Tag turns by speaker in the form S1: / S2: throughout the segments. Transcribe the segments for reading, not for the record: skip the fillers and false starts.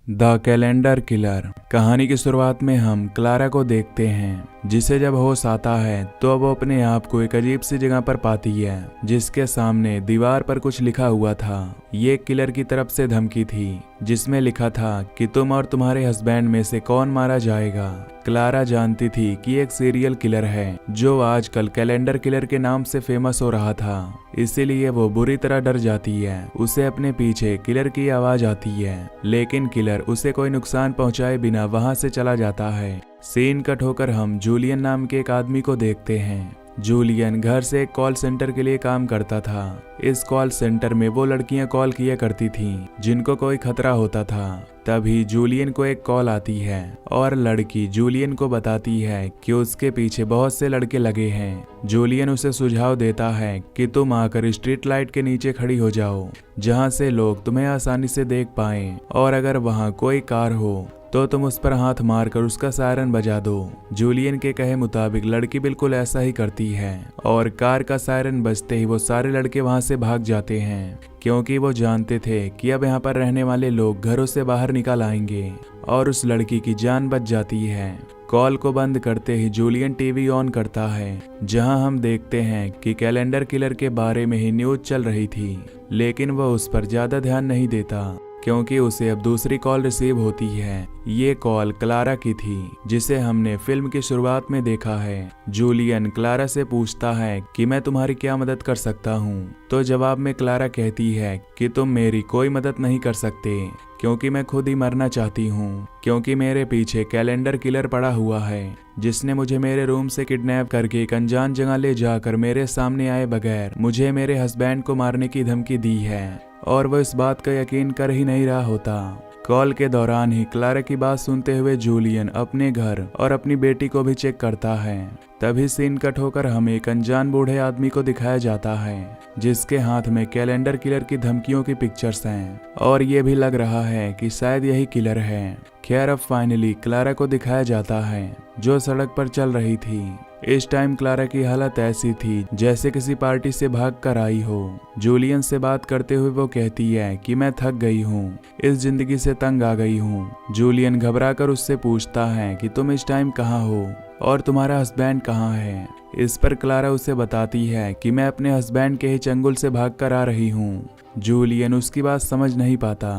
S1: The calendar killer. कहानी की शुरुआत में हम क्लारा को देखते हैं, जिसे जब होश आता है तो वो अपने आप को एक अजीब सी जगह पर पाती है, जिसके सामने दीवार पर कुछ लिखा हुआ था। ये किलर की तरफ से धमकी थी, जिसमें लिखा था कि तुम और तुम्हारे हस्बैंड में से कौन मारा जाएगा। क्लारा जानती थी कि एक सीरियल किलर है जो आजकल कैलेंडर किलर के नाम से फेमस हो रहा था, इसीलिए वो बुरी तरह डर जाती है। उसे अपने पीछे किलर की आवाज आती है, लेकिन किलर उसे कोई नुकसान पहुंचाए बिना वहां से चला जाता है। सीन कट होकर हम जूलियन नाम के एक आदमी को देखते हैं। जूलियन घर से एक कॉल सेंटर के लिए काम करता था। इस कॉल सेंटर में वो लड़कियां कॉल किया करती थीं जिनको कोई खतरा होता था। तभी जूलियन को एक कॉल आती है और लड़की जूलियन को बताती है कि उसके पीछे बहुत से लड़के लगे हैं। जूलियन उसे सुझाव देता है कि तुम आकर स्ट्रीट लाइट के नीचे खड़ी हो जाओ, जहां से लोग तुम्हें आसानी से देख पाएं, और अगर वहां कोई कार हो तो तुम उस पर हाथ मारकर उसका सायरन बजा दो। जूलियन के कहे मुताबिक लड़की बिल्कुल ऐसा ही करती है और कार का सायरन बजते ही वो सारे लड़के वहां से भाग जाते हैं, क्योंकि वो जानते थे कि अब यहाँ पर रहने वाले लोग घरों से बाहर निकल आएंगे और उस लड़की की जान बच जाती है। कॉल को बंद करते ही जूलियन टीवी ऑन करता है, जहां हम देखते हैं कि कैलेंडर किलर के बारे में ही न्यूज चल रही थी, लेकिन वह उस पर ज्यादा ध्यान नहीं देता क्योंकि उसे अब दूसरी कॉल रिसीव होती है। ये कॉल क्लारा की थी, जिसे हमने फिल्म की शुरुआत में देखा है। जूलियन क्लारा से पूछता है कि मैं तुम्हारी क्या मदद कर सकता हूँ, तो जवाब में क्लारा कहती है कि तुम मेरी कोई मदद नहीं कर सकते, क्योंकि मैं खुद ही मरना चाहती हूँ, क्योंकि मेरे पीछे कैलेंडर किलर पड़ा हुआ है, जिसने मुझे मेरे रूम से किडनैप करके एक अनजान जगह ले जाकर मेरे सामने आए बगैर मुझे मेरे हस्बैंड को मारने की धमकी दी है, और वह इस बात का यकीन कर ही नहीं रहा होता। कॉल के दौरान ही क्लारा की बात सुनते हुए जूलियन अपने घर और अपनी बेटी को भी चेक करता है। तभी सीन कट होकर हमें एक अनजान बूढ़े आदमी को दिखाया जाता है, जिसके हाथ में कैलेंडर किलर की धमकियों की पिक्चर्स हैं, और ये भी लग रहा है कि शायद यही किलर है। खैर अब फाइनली क्लारा को दिखाया जाता है, जो सड़क पर चल रही थी। इस टाइम क्लारा की हालत ऐसी थी जैसे किसी पार्टी से भाग कर आई हो। जूलियन से बात करते हुए वो कहती है कि मैं थक गई हूँ, इस जिंदगी से तंग आ गई हूँ। जूलियन घबराकर उससे पूछता है कि तुम इस टाइम कहाँ हो और तुम्हारा हस्बैंड कहाँ है। इस पर क्लारा उसे बताती है कि मैं अपने हस्बैंड के ही चंगुल से भागकर आ रही हूँ। जूलियन उसकी बात समझ नहीं पाता।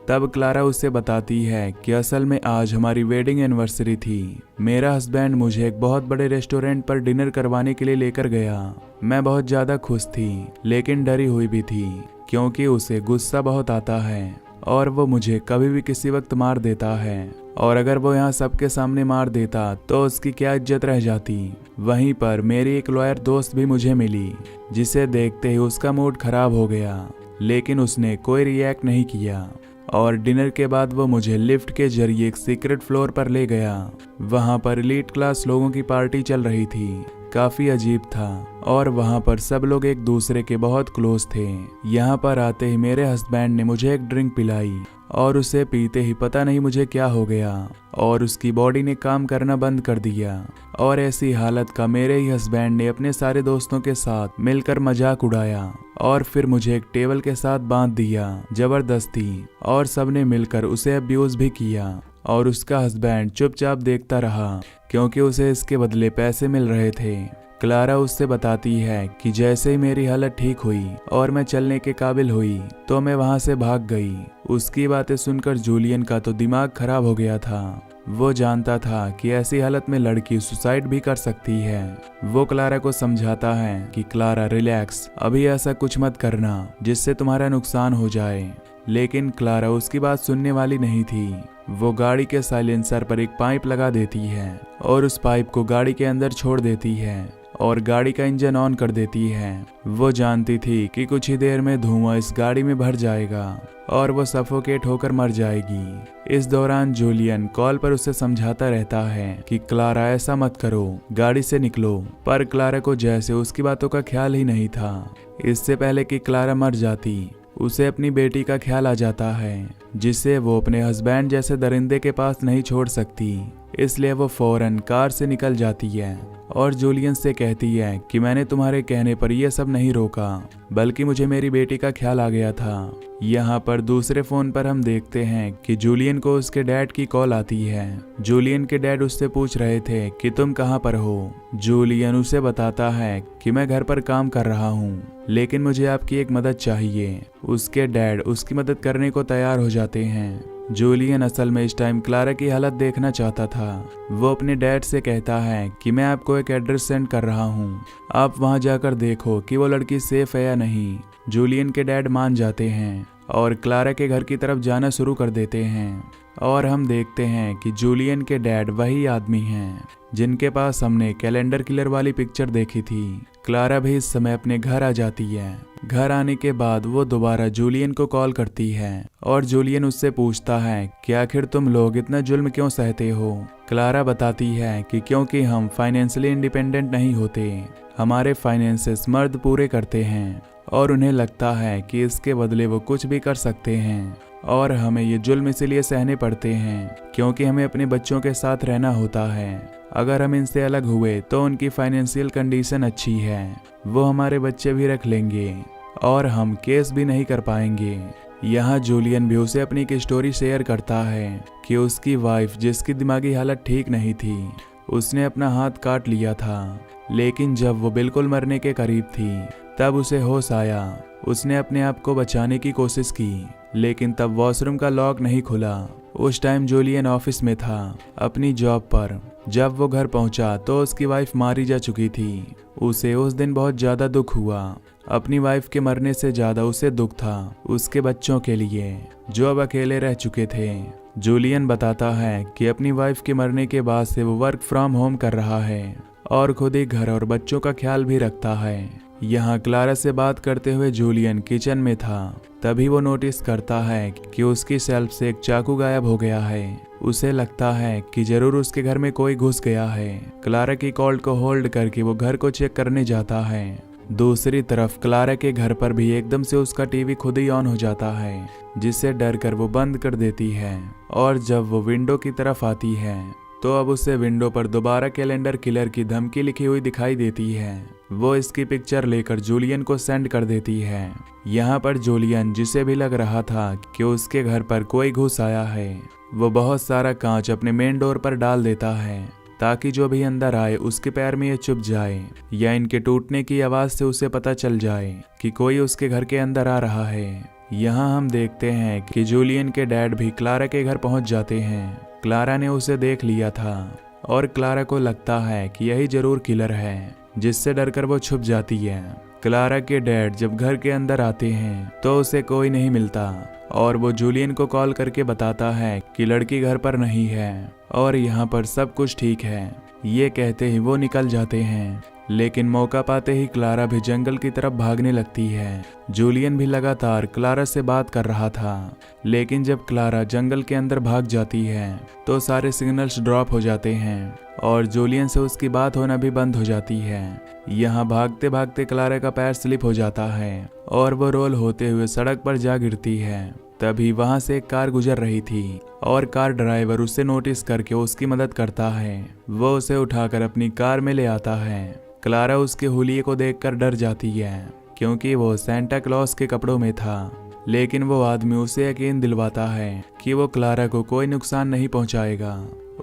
S1: तब क्लारा उसे बताती है कि असल में आज हमारी वेडिंग एनिवर्सरी थी। मेरा हस्बैंड मुझे एक बहुत बड़े रेस्टोरेंट पर डिनर करवाने के लिए लेकर गया। मैं बहुत ज्यादा खुश थी, लेकिन डरी हुई भी थी, क्योंकि उसे गुस्सा बहुत आता है और वो मुझे कभी भी किसी वक्त मार देता है, और अगर वो यहाँ सबके सामने मार देता तो उसकी क्या इज्जत रह जाती। वहीं पर मेरी एक लॉयर दोस्त भी मुझे मिली, जिसे देखते ही उसका मूड खराब हो गया, लेकिन उसने कोई रिएक्ट नहीं किया, और डिनर के बाद वो मुझे लिफ्ट के जरिए एक सीक्रेट फ्लोर पर ले गया। वहां पर एलीट क्लास लोगों की पार्टी चल रही थी। काफी अजीब था, और वहां पर सब लोग एक दूसरे के बहुत क्लोज थे। यहाँ पर आते ही मेरे हस्बैंड ने मुझे एक ड्रिंक पिलाई, और उसे पीते ही पता नहीं मुझे क्या हो गया और उसकी बॉडी ने काम करना बंद कर दिया, और ऐसी हालत का मेरे ही हस्बैंड ने अपने सारे दोस्तों के साथ मिलकर मजाक उड़ाया, और फिर मुझे एक टेबल के साथ बांध दिया जबरदस्ती, और सबने मिलकर उसे अब्यूज भी किया, और उसका हस्बैंड चुपचाप देखता रहा, क्योंकि उसे इसके बदले पैसे मिल रहे थे। क्लारा उससे बताती है कि जैसे ही मेरी हालत ठीक हुई और मैं चलने के काबिल हुई तो मैं वहां से भाग गई। उसकी बातें सुनकर जूलियन का तो दिमाग खराब हो गया था। वो जानता था कि ऐसी हालत में लड़की सुसाइड भी कर सकती है। वो क्लारा को समझाता है कि क्लारा रिलैक्स, अभी ऐसा कुछ मत करना जिससे तुम्हारा नुकसान हो जाए, लेकिन क्लारा उसकी बात सुनने वाली नहीं थी। वो गाड़ी के साइलेंसर पर एक पाइप लगा देती है और उस पाइप को गाड़ी के अंदर छोड़ देती है और गाड़ी का इंजन ऑन कर देती है। वो जानती थी कि कुछ ही देर में धुआं इस गाड़ी में भर जाएगा और वो सफोकेट होकर मर जाएगी। इस दौरान जूलियन कॉल पर उसे समझाता रहता है कि क्लारा ऐसा मत करो, गाड़ी से निकलो, पर क्लारा को जैसे उसकी बातों का ख्याल ही नहीं था। इससे पहले कि क्लारा मर जाती, उसे अपनी बेटी का ख्याल आ जाता है, जिसे वो अपने हस्बैंड जैसे दरिंदे के पास नहीं छोड़ सकती। इसलिए वो फौरन कार से निकल जाती है और जूलियन से कहती है कि मैंने तुम्हारे कहने पर यह सब नहीं रोका, बल्कि मुझे मेरी बेटी का ख्याल आ गया था। यहाँ पर दूसरे फोन पर हम देखते हैं कि जूलियन को उसके डैड की कॉल आती है। जूलियन के डैड उससे पूछ रहे थे कि तुम कहाँ पर हो। जूलियन उसे बताता है कि मैं घर पर काम कर रहा हूँ, लेकिन मुझे आपकी एक मदद चाहिए। उसके डैड उसकी मदद करने को तैयार हो जाते हैं। जूलियन असल में इस टाइम क्लारा की हालत देखना चाहता था। वो अपने डैड से कहता है कि मैं आपको एक एड्रेस सेंड कर रहा हूँ, आप वहाँ जाकर देखो कि वो लड़की सेफ है या नहीं। जूलियन के डैड मान जाते हैं और क्लारा के घर की तरफ जाना शुरू कर देते हैं। और हम देखते हैं कि जूलियन के डैड वही आदमी हैं जिनके पास हमने कैलेंडर किलर वाली पिक्चर देखी थी। क्लारा भी इस समय अपने घर आ जाती है। घर आने के बाद वो दोबारा जूलियन को कॉल करती है और जूलियन उससे पूछता है कि आखिर तुम लोग इतना जुल्म क्यों सहते हो। क्लारा बताती है कि क्योंकि हम फाइनेंशियली इंडिपेंडेंट नहीं होते, हमारे फाइनेंसेस मर्द पूरे करते हैं और उन्हें लगता है कि इसके बदले वो कुछ भी कर सकते हैं, और हमें ये जुल्म इसीलिए सहने पड़ते हैं क्योंकि हमें अपने बच्चों के साथ रहना होता है। अगर हम इनसे अलग हुए तो उनकी फाइनेंशियल कंडीशन अच्छी है, वो हमारे बच्चे भी रख लेंगे और हम केस भी नहीं कर पाएंगे। यहाँ जूलियन भी उसे अपनी एक स्टोरी शेयर करता है कि उसकी वाइफ, जिसकी दिमागी हालत ठीक नहीं थी, उसने अपना हाथ काट लिया था, लेकिन जब वो बिल्कुल मरने के करीब थी तब उसे होश आया। उसने अपने आप को बचाने की कोशिश की, लेकिन तब वॉशरूम का लॉक नहीं खुला। उस टाइम जूलियन ऑफिस में था, अपनी जॉब पर। जब वो घर पहुंचा तो उसकी वाइफ मारी जा चुकी थी। उसे उस दिन बहुत ज्यादा दुख हुआ। अपनी वाइफ के मरने से ज्यादा उसे दुख था उसके बच्चों के लिए, जो अब अकेले रह चुके थे। जूलियन बताता है कि अपनी वाइफ के मरने के बाद से वो वर्क फ्रॉम होम कर रहा है और खुद ही घर और बच्चों का ख्याल भी रखता है। यहाँ क्लारा से बात करते हुए जूलियन किचन में था, तभी वो नोटिस करता है कि उसकी शेल्फ से एक चाकू गायब हो गया है। उसे लगता है कि जरूर उसके घर में कोई घुस गया है। क्लारा की कॉल को होल्ड करके वो घर को चेक करने जाता है। दूसरी तरफ क्लारा के घर पर भी एकदम से उसका टीवी खुद ही ऑन हो जाता है, जिससे डर कर वो बंद कर देती है। और जब वो विंडो की तरफ आती है तो अब उसे विंडो पर दोबारा कैलेंडर किलर की धमकी लिखी हुई दिखाई देती है। वो इसकी पिक्चर लेकर जूलियन को सेंड कर देती है। यहाँ पर जूलियन, जिसे भी लग रहा था कि उसके घर पर कोई घुस आया है, वो बहुत सारा कांच अपने मेन डोर पर डाल देता है ताकि जो भी अंदर आए उसके पैर में ये चुभ जाए या इनके टूटने की आवाज से उसे पता चल जाए कि कोई उसके घर के अंदर आ रहा है। यहाँ हम देखते हैं कि जूलियन के डैड भी क्लारा के घर पहुंच जाते हैं। क्लारा ने उसे देख लिया था और क्लारा को लगता है कि यही जरूर किलर है, जिससे डरकर वो छुप जाती है। क्लारा के डैड जब घर के अंदर आते हैं तो उसे कोई नहीं मिलता और वो जूलियन को कॉल करके बताता है कि लड़की घर पर नहीं है और यहाँ पर सब कुछ ठीक है। ये कहते ही वो निकल जाते हैं, लेकिन मौका पाते ही क्लारा भी जंगल की तरफ भागने लगती है। जूलियन भी लगातार क्लारा से बात कर रहा था, लेकिन जब क्लारा जंगल के अंदर भाग जाती है तो सारे सिग्नल्स ड्रॉप हो जाते हैं और जूलियन से उसकी बात होना भी बंद हो जाती है। यहाँ भागते भागते क्लारा का पैर स्लिप हो जाता है और वो रोल होते हुए सड़क पर जा गिरती है। तभी वहां से एक कार गुजर रही थी और कार ड्राइवर उसे नोटिस करके उसकी मदद करता है। वो उसे उठाकर अपनी कार में ले आता है। क्लारा उसके हुलिये को देखकर डर जाती है क्योंकि वो सेंटा क्लॉज के कपड़ों में था, लेकिन वो आदमी उसे यकीन दिलवाता है कि वो क्लारा को कोई नुकसान नहीं पहुंचाएगा।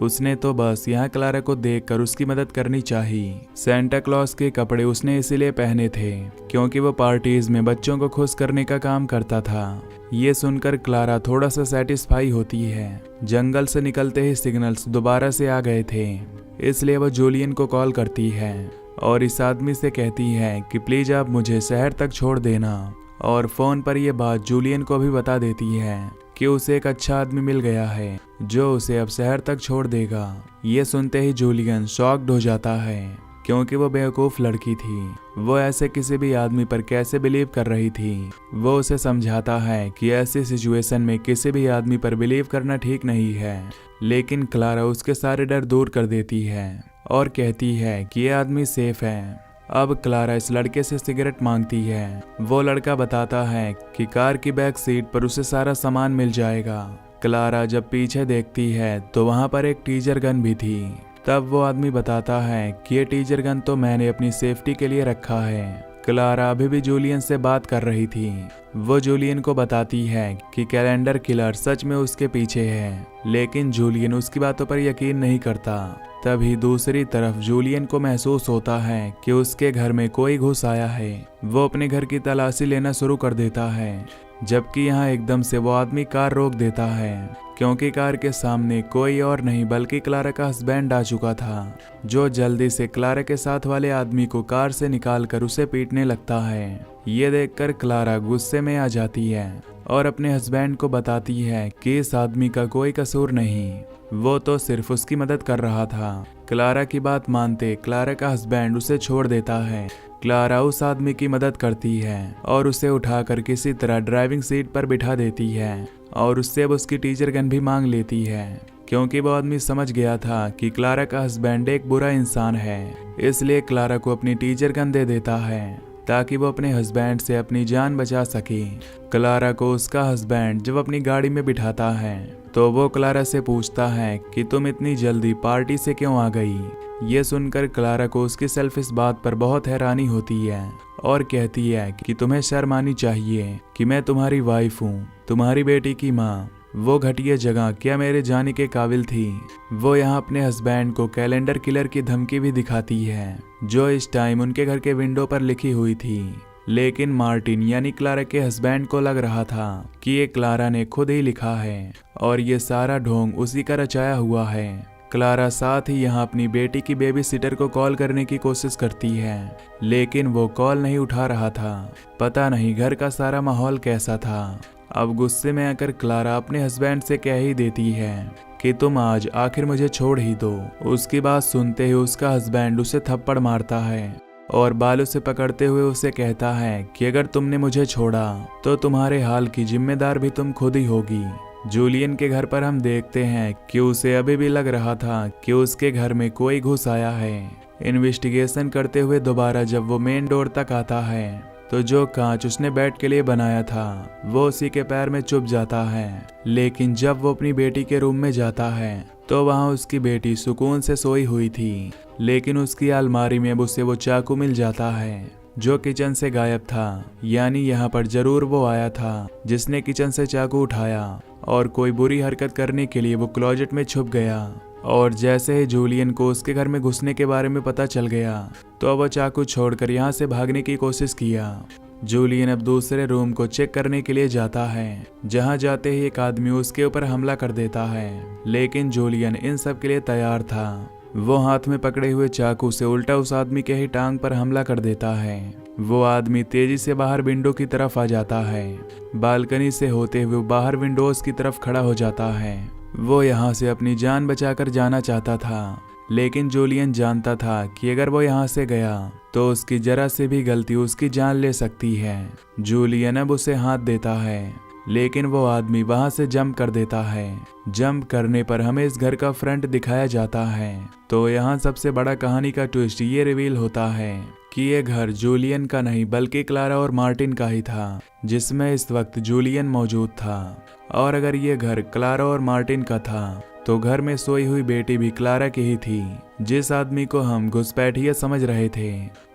S1: उसने तो बस यहाँ क्लारा को देखकर उसकी मदद करनी चाहिए। सेंटा क्लॉज के कपड़े उसने इसीलिए पहने थे क्योंकि वो पार्टीज में बच्चों को खुश करने का काम करता था। ये सुनकर क्लारा थोड़ा सा सेटिस्फाई होती है। जंगल से निकलते ही सिग्नल्स दोबारा से आ गए थे, इसलिए वो जूलियन को कॉल करती है और इस आदमी से कहती है कि प्लीज आप मुझे शहर तक छोड़ देना। और फोन पर यह बात जूलियन को भी बता देती है कि उसे एक अच्छा आदमी मिल गया है जो उसे अब शहर तक छोड़ देगा। ये सुनते ही जूलियन शॉक्ड हो जाता है क्योंकि वो बेवकूफ लड़की थी। वो ऐसे किसी भी आदमी पर कैसे बिलीव कर रही थी। वो उसे समझाता है कि ऐसी सिचुएशन में किसी भी आदमी पर बिलीव करना ठीक नहीं है, लेकिन क्लारा उसके सारे डर दूर कर देती है और कहती है कि ये आदमी सेफ है। अब क्लारा इस लड़के से सिगरेट मांगती है। वो लड़का बताता है कि कार की बैक सीट पर उसे सारा सामान मिल जाएगा क्लारा जब पीछे देखती है तो वहाँ पर एक टीजर गन भी थी। तब वो आदमी बताता है कि ये टीजर गन तो मैंने अपनी सेफ्टी के लिए रखा है। क्लारा अभी भी जूलियन से बात कर रही थी। वो जूलियन को बताती है कि कैलेंडर किलर सच में उसके पीछे है, लेकिन जूलियन उसकी बातों पर यकीन नहीं करता। तभी दूसरी तरफ जूलियन को महसूस होता है कि उसके घर में कोई घुस आया है। वो अपने घर की तलाशी लेना शुरू कर देता है, जबकि यहाँ एकदम से वो आदमी कार रोक देता है, क्योंकि कार के सामने कोई और नहीं बल्कि क्लारा का हस्बैंड आ चुका था, जो जल्दी से क्लारा के साथ वाले आदमी को कार से निकालकर उसे पीटने लगता है। ये देखकर क्लारा गुस्से में आ जाती है और अपने हस्बैंड को बताती है कि इस आदमी का कोई कसूर नहीं, वो तो सिर्फ उसकी मदद कर रहा था। क्लारा की बात मानते क्लारा का हस्बैंड उसे छोड़ देता है। क्लारा उस आदमी की मदद करती है और उसे उठाकर किसी तरह ड्राइविंग सीट पर बिठा देती है और उससे अब उसकी टीचर गन भी मांग लेती है, क्योंकि वो आदमी समझ गया था कि क्लारा का हस्बैंड एक बुरा इंसान है। इसलिए क्लारा को अपनी टीचर गन दे देता है ताकि वो अपने हस्बैंड से अपनी जान बचा सके। क्लारा को उसका हस्बैंड जब अपनी गाड़ी में बिठाता है तो वो क्लारा से पूछता है कि तुम इतनी जल्दी पार्टी से क्यों आ गई। ये सुनकर क्लारा को उसकी सेल्फ इस बात पर बहुत हैरानी होती है और कहती है कि तुम्हें शर्म आनी चाहिए कि मैं तुम्हारी वाइफ हूँ, तुम्हारी बेटी की माँ। वो घटिया जगह क्या मेरे जाने के काबिल थी। वो यहाँ अपने हस्बैंड को कैलेंडर किलर की धमकी भी दिखाती है, जो इस टाइम उनके घर के विंडो पर लिखी हुई थी। लेकिन मार्टिन यानी क्लारा के हस्बैंड को लग रहा था कि ये क्लारा ने खुद ही लिखा है और ये सारा ढोंग उसी का रचाया हुआ है। क्लारा साथ ही यहाँ अपनी बेटी की बेबी सिटर को कॉल करने की कोशिश करती है, लेकिन वो कॉल नहीं उठा रहा था। पता नहीं घर का सारा माहौल कैसा था। अब गुस्से में आकर क्लारा अपने हस्बैंड से कह ही देती है कि तुम आज आखिर मुझे छोड़ ही दो। उसकी बात सुनते ही उसका हस्बैंड उसे थप्पड़ मारता है और बालों से पकड़ते हुए उसे कहता है कि अगर तुमने मुझे छोड़ा तो तुम्हारे हाल की जिम्मेदार भी तुम खुद ही होगी। जूलियन के घर पर हम देखते हैं कि उसे अभी भी लग रहा था कि उसके घर में कोई घुस आया है। इन्वेस्टिगेशन करते हुए दोबारा जब वो मेन डोर तक आता है तो जो कांच उसने बेड के लिए बनाया था वो उसी के पैर में चुभ जाता है। लेकिन जब वो अपनी बेटी के रूम में जाता है तो वहाँ उसकी बेटी सुकून से सोई हुई थी, लेकिन उसकी अलमारी में अब उसे वो चाकू मिल जाता है जो किचन से गायब था। यानी यहाँ पर जरूर वो आया था जिसने किचन से चाकू उठाया और कोई बुरी हरकत करने के लिए वो क्लोजेट में छुप गया। और जैसे ही जूलियन को उसके घर में घुसने के बारे में पता चल गया तो वो चाकू छोड़कर यहाँ से भागने की कोशिश किया। जूलियन अब दूसरे रूम को चेक करने के लिए जाता है, जहाँ जाते ही एक आदमी उसके ऊपर हमला कर देता है, लेकिन जूलियन इन सब के लिए तैयार था। वो हाथ में पकड़े हुए चाकू से उल्टा उस आदमी के ही टांग पर हमला कर देता है। वो आदमी तेजी से बाहर विंडो की तरफ आ जाता है। बालकनी से होते हुए बाहर विंडोज की तरफ खड़ा हो जाता है। वो यहाँ से अपनी जान बचाकर जाना चाहता था, लेकिन जूलियन जानता था कि अगर वो यहाँ से गया तो उसकी जरा से भी गलती उसकी जान ले सकती है। जूलियन अब उसे हाथ देता है, लेकिन वो आदमी वहां से जंप कर देता है। जंप करने पर हमें इस घर का फ्रंट दिखाया जाता है। तो यहाँ सबसे बड़ा कहानी का ट्विस्ट ये रिवील होता है कि ये घर जूलियन का नहीं बल्कि क्लारा और मार्टिन का ही था, जिसमें इस वक्त जूलियन मौजूद था। और अगर ये घर क्लारा और मार्टिन का था तो घर में सोई हुई बेटी भी क्लारा की ही थी। जिस आदमी को हम घुसपैठिया समझ रहे थे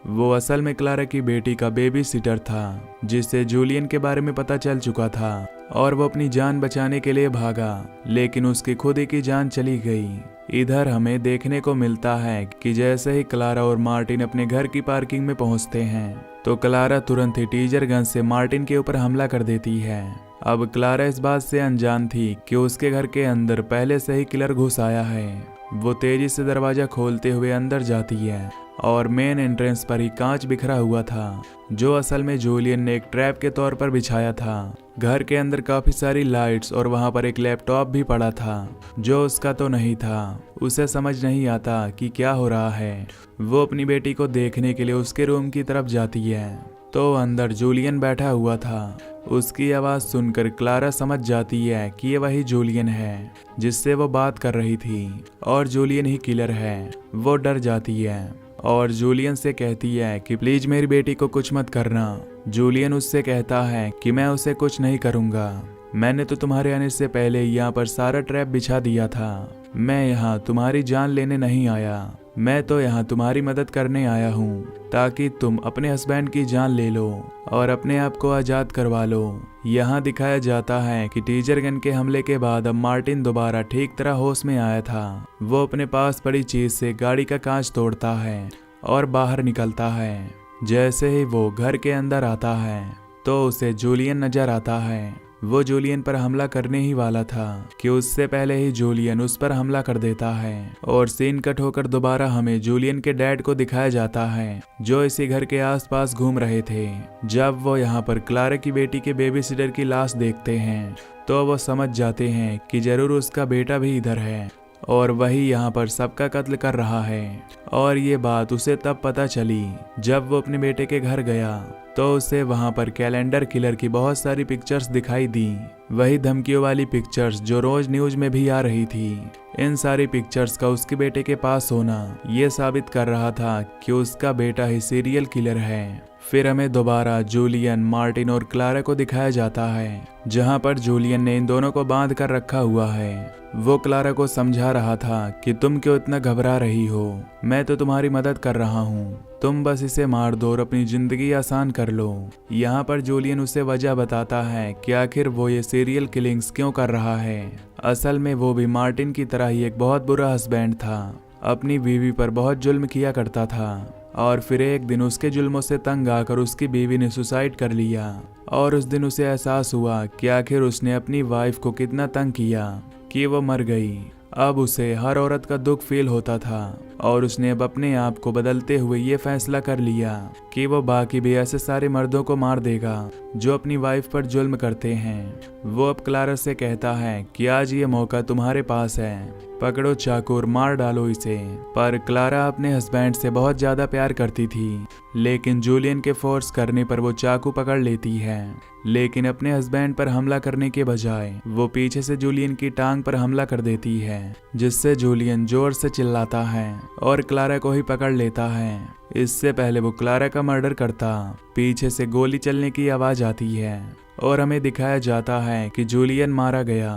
S1: वो असल में क्लारा की बेटी का बेबी सिटर था, जिससे जूलियन के बारे में पता चल चुका था और वो अपनी जान बचाने के लिए भागा, लेकिन उसकी खुद ही की जान चली गई। इधर हमें देखने को मिलता है कि जैसे ही क्लारा और मार्टिन अपने घर की पार्किंग में पहुंचते हैं तो क्लारा तुरंत ही टीजर गन से मार्टिन के ऊपर हमला कर देती है। अब क्लारा इस बात से अनजान थी कि उसके घर के अंदर पहले से ही किलर घुस आया है। वो तेजी से दरवाजा खोलते हुए अंदर जाती है और मेन एंट्रेंस पर ही कांच बिखरा हुआ था, जो असल में जूलियन ने एक ट्रैप के तौर पर बिछाया था। घर के अंदर काफी सारी लाइट्स और वहां पर एक लैपटॉप भी पड़ा था, जो उसका तो नहीं था। उसे समझ नहीं आता कि क्या हो रहा है। वो अपनी बेटी को देखने के लिए उसके रूम की तरफ जाती है तो अंदर जूलियन बैठा हुआ था। उसकी आवाज सुनकर क्लारा समझ जाती है कि ये वही जूलियन है जिससे वो बात कर रही थी और जूलियन ही किलर है। वो डर जाती है और जूलियन से कहती है कि प्लीज मेरी बेटी को कुछ मत करना। जूलियन उससे कहता है कि मैं उसे कुछ नहीं करूंगा, मैंने तो तुम्हारे आने से पहले यहाँ पर सारा ट्रैप बिछा दिया था। मैं यहाँ तुम्हारी जान लेने नहीं आया, मैं तो यहाँ तुम्हारी मदद करने आया हूँ ताकि तुम अपने हस्बैंड की जान ले लो और अपने आप को आज़ाद करवा लो। यहाँ दिखाया जाता है कि टीजर गन के हमले के बाद अब मार्टिन दोबारा ठीक तरह होश में आया था। वो अपने पास पड़ी चीज से गाड़ी का कांच तोड़ता है और बाहर निकलता है। जैसे ही वो घर के अंदर आता है तो उसे जूलियन नजर आता है। वो जूलियन पर हमला करने ही वाला था कि उससे पहले ही जूलियन उस पर हमला कर देता है और सीन कट होकर दोबारा हमें जूलियन के डैड को दिखाया जाता है जो इसी घर के आसपास घूम रहे थे। जब वो यहाँ पर क्लारा की बेटी के बेबी सिटर की लाश देखते हैं तो वो समझ जाते हैं कि जरूर उसका बेटा भी इधर है और वही यहाँ पर सबका कत्ल कर रहा है। और ये बात उसे तब पता चली जब वो अपने बेटे के घर गया तो उसे वहाँ पर कैलेंडर किलर की बहुत सारी पिक्चर्स दिखाई दी, वही धमकियों वाली पिक्चर्स जो रोज न्यूज में भी आ रही थी। इन सारी पिक्चर्स का उसके बेटे के पास होना ये साबित कर रहा था कि उसका बेटा ही सीरियल किलर है। फिर हमें दोबारा जूलियन, मार्टिन और क्लारा को दिखाया जाता है जहां पर जूलियन ने इन दोनों को बांध कर रखा हुआ है। वो क्लारा को समझा रहा था कि तुम क्यों इतना घबरा रही हो, मैं तो तुम्हारी मदद कर रहा हूँ, तुम बस इसे मार दो और अपनी जिंदगी आसान कर लो। यहाँ पर जूलियन उसे वजह बताता है कि आखिर वो ये सीरियल किलिंग्स क्यों कर रहा है। असल में वो भी मार्टिन की तरह ही एक बहुत बुरा हस्बैंड था, अपनी बीवी पर बहुत जुल्म किया करता था और फिर एक दिन उसके जुल्मों से तंग आकर उसकी बीवी ने सुसाइड कर लिया और उस दिन उसे एहसास हुआ कि आखिर उसने अपनी वाइफ को कितना तंग किया कि वो मर गई। अब उसे हर औरत का दुख फील होता था और उसने अब अपने आप को बदलते हुए ये फैसला कर लिया कि वो बाकी भी ऐसे सारे मर्दों को मार देगा जो अपनी वाइफ पर जुल्म करते हैं। वो अब क्लारा से कहता है कि आज ये मौका तुम्हारे पास है, पकड़ो चाकू और मार डालो इसे। पर क्लारा अपने हस्बैंड से बहुत ज्यादा प्यार करती थी, लेकिन जूलियन के फोर्स करने पर वो चाकू पकड़ लेती है, लेकिन अपने हस्बैंड पर हमला करने के बजाय वो पीछे से जूलियन की टांग पर हमला कर देती है, जिससे जूलियन जोर से चिल्लाता है और क्लारा को ही पकड़ लेता है। इससे पहले वो क्लारा का मर्डर करता, पीछे से गोली चलने की आवाज आती है और हमें दिखाया जाता है कि जूलियन मारा गया।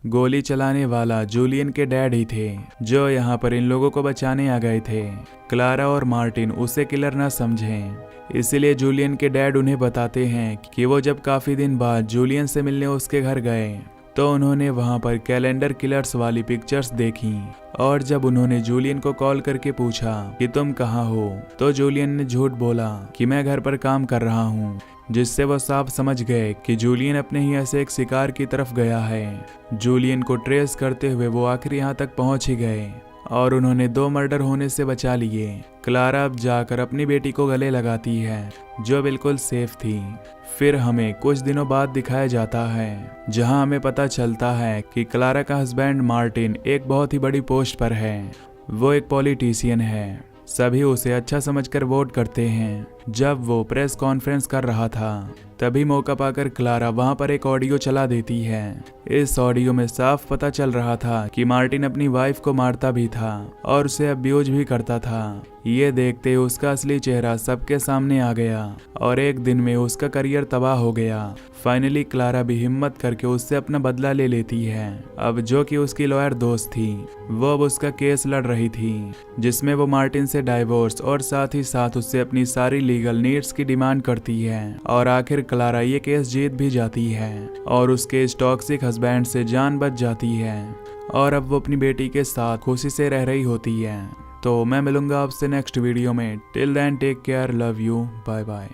S1: गोली चलाने वाला जूलियन के डैड ही थे जो यहाँ पर इन लोगों को बचाने आ गए थे। क्लारा और मार्टिन उसे किलर न समझें, इसीलिए जूलियन के डैड उन्हें बताते हैं कि वो जब काफी दिन बाद जूलियन से मिलने उसके घर गए तो उन्होंने वहां पर कैलेंडर किलर्स वाली पिक्चर्स देखी और जब उन्होंने जूलियन को कॉल करके पूछा कि तुम कहाँ हो तो जूलियन ने झूठ बोला कि मैं घर पर काम कर रहा हूँ, जिससे वो साफ समझ गए कि जूलियन अपने ही ऐसे एक शिकार की तरफ गया है। जूलियन को ट्रेस करते हुए वो आखिर यहाँ तक पहुँच ही गए और उन्होंने 2 मर्डर होने से बचा लिए। क्लारा अब जाकर अपनी बेटी को गले लगाती है जो बिल्कुल सेफ थी। फिर हमें कुछ दिनों बाद दिखाया जाता है जहां हमें पता चलता है कि क्लारा का हस्बैंड मार्टिन एक बहुत ही बड़ी पोस्ट पर है। वो एक पॉलिटिशियन है, सभी उसे अच्छा समझकर वोट करते हैं। जब वो प्रेस कॉन्फ्रेंस कर रहा था तभी मौका पाकर क्लारा वहां पर एक ऑडियो चला देती है। इस ऑडियो में साफ पता चल रहा था कि मार्टिन अपनी वाइफ को मारता भी था और उसे अब्यूज भी करता था। ये देखते उसका असली चेहरा सबके सामने आ गया और एक दिन में उसका करियर तबाह हो गया। फाइनली क्लारा भी हिम्मत करके उससे अपना बदला ले लेती है। अब जो कि उसकी लॉयर दोस्त थी वो अब उसका केस लड़ रही थी जिसमें वो मार्टिन से डाइवोर्स और साथ ही साथ उससे अपनी सारी लीगल नीड्स की डिमांड करती है और आखिर क्लारा ये केस जीत भी जाती है और उसके इस टॉक्सिक हस्बैंड से जान बच जाती है और अब वो अपनी बेटी के साथ खुशी से रह रही होती है। तो मैं मिलूंगा आपसे नेक्स्ट वीडियो में। Till then take care, love you, bye bye.